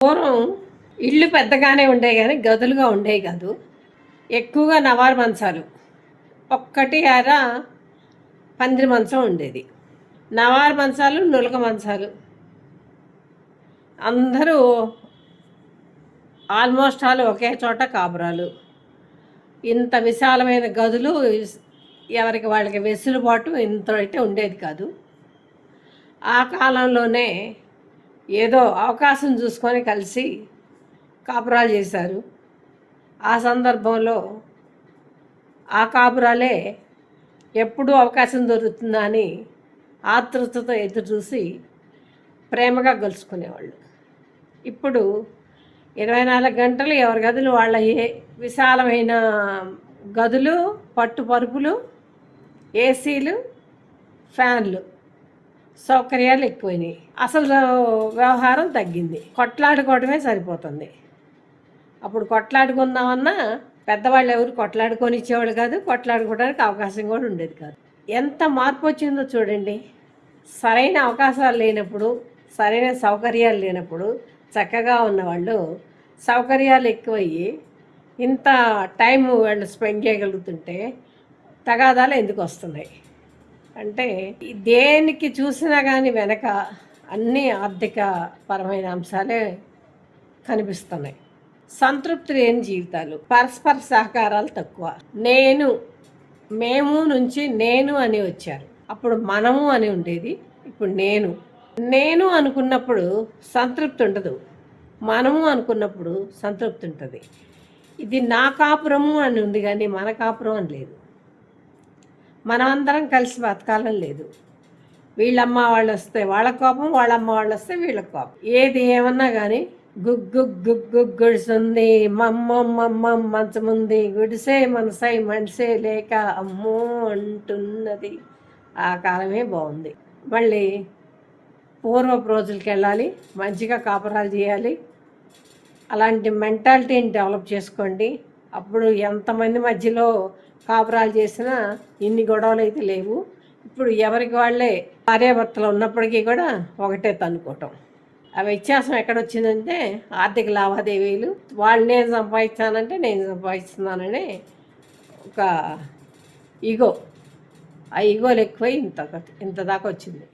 పూర్వం ఇళ్ళు పెద్దగానే ఉండేవి కానీ గదులుగా ఉండేవి కాదు. ఎక్కువగా నవారు మంచాలు, ఒక్కటి అర పందిరి మంచం ఉండేది. నవారు మంచాలు, నులక మంచాలు, అందరూ ఆల్మోస్ట్ ఆల్ ఒకే చోట కాపురాలు. ఇంత విశాలమైన గదులు ఎవరికి వాళ్ళకి వెసులుబాటు ఇంత అయితే ఉండేది కాదు. ఆ కాలంలోనే ఏదో అవకాశం చూసుకొని కలిసి కాపురాలు చేశారు. ఆ సందర్భంలో ఆ కాపురాలే ఎప్పుడూ అవకాశం దొరుకుతుందా అని ఆతృతతో ఎదురు చూసి ప్రేమగా గలుచుకునేవాళ్ళు. ఇప్పుడు 24 గంటలు ఎవరి గదులు వాళ్ళ విశాలమైన గదులు, పట్టు పరుపులు, ఏసీలు, ఫ్యాన్లు, సౌకర్యాలు ఎక్కువైనాయి. అసలు వ్యవహారం తగ్గింది. కొట్లాడుకోవడమే సరిపోతుంది. అప్పుడు కొట్లాడుకుందామన్నా పెద్దవాళ్ళు ఎవరు కొట్లాడుకొని ఇచ్చేవాళ్ళు కాదు, కొట్లాడుకోవడానికి అవకాశం కూడా ఉండేది కాదు. ఎంత మార్పు వచ్చిందో చూడండి. సరైన అవకాశాలు లేనప్పుడు, సరైన సౌకర్యాలు లేనప్పుడు చక్కగా ఉన్నవాళ్ళు సౌకర్యాలు ఎక్కువయ్యి ఇంత టైం వాళ్ళు స్పెండ్ చేయగలుగుతుంటే తగాదాలు ఎందుకు వస్తున్నాయి అంటే, దేనికి చూసినా కానీ వెనక అన్ని ఆర్థిక పరమైన అంశాలే కనిపిస్తున్నాయి. సంతృప్తి లేని జీవితాలు, పరస్పర సహకారాలు తక్కువ. మేము నుంచి నేను అని వచ్చారు. అప్పుడు మనము అని ఉండేది, ఇప్పుడు నేను అనుకున్నప్పుడు సంతృప్తి ఉండదు, మనము అనుకున్నప్పుడు సంతృప్తి ఉంటుంది. ఇది నా కాపురము అని ఉంది కానీ మన కాపురం అని లేదు. మనమందరం కలిసి బతకాలని లేదు. వీళ్ళమ్మ వాళ్ళు వస్తే వాళ్ళ కోపం, వాళ్ళమ్మ వాళ్ళు వస్తే వీళ్ళ కోపం. ఏది ఏమన్నా కానీ గుడిసుంది, మమ్మ మంచముంది, గుడిసే మనసై మనిసే లేక అమ్మో అంటున్నది. ఆ కాలమే బాగుంది. మళ్ళీ పూర్వపు రోజులకి వెళ్ళాలి, మంచిగా కాపురాలు చేయాలి. అలాంటి మెంటాలిటీని డెవలప్ చేసుకోండి. అప్పుడు ఎంతమంది మధ్యలో కాపురాలు చేసినా ఇన్ని గొడవలు అయితే లేవు. ఇప్పుడు ఎవరికి వాళ్ళే భార్యాభర్తలు ఉన్నప్పటికీ కూడా ఒకటే తన్నుకోవటం. ఆ వ్యత్యాసం ఎక్కడొచ్చిందంటే ఆర్థిక లావాదేవీలు. వాళ్ళు నేను సంపాదిస్తానంటే నేను సంపాదిస్తున్నానని ఒక ఈగో, ఆ ఈగోలు ఎక్కువై ఇంత దాకా వచ్చింది.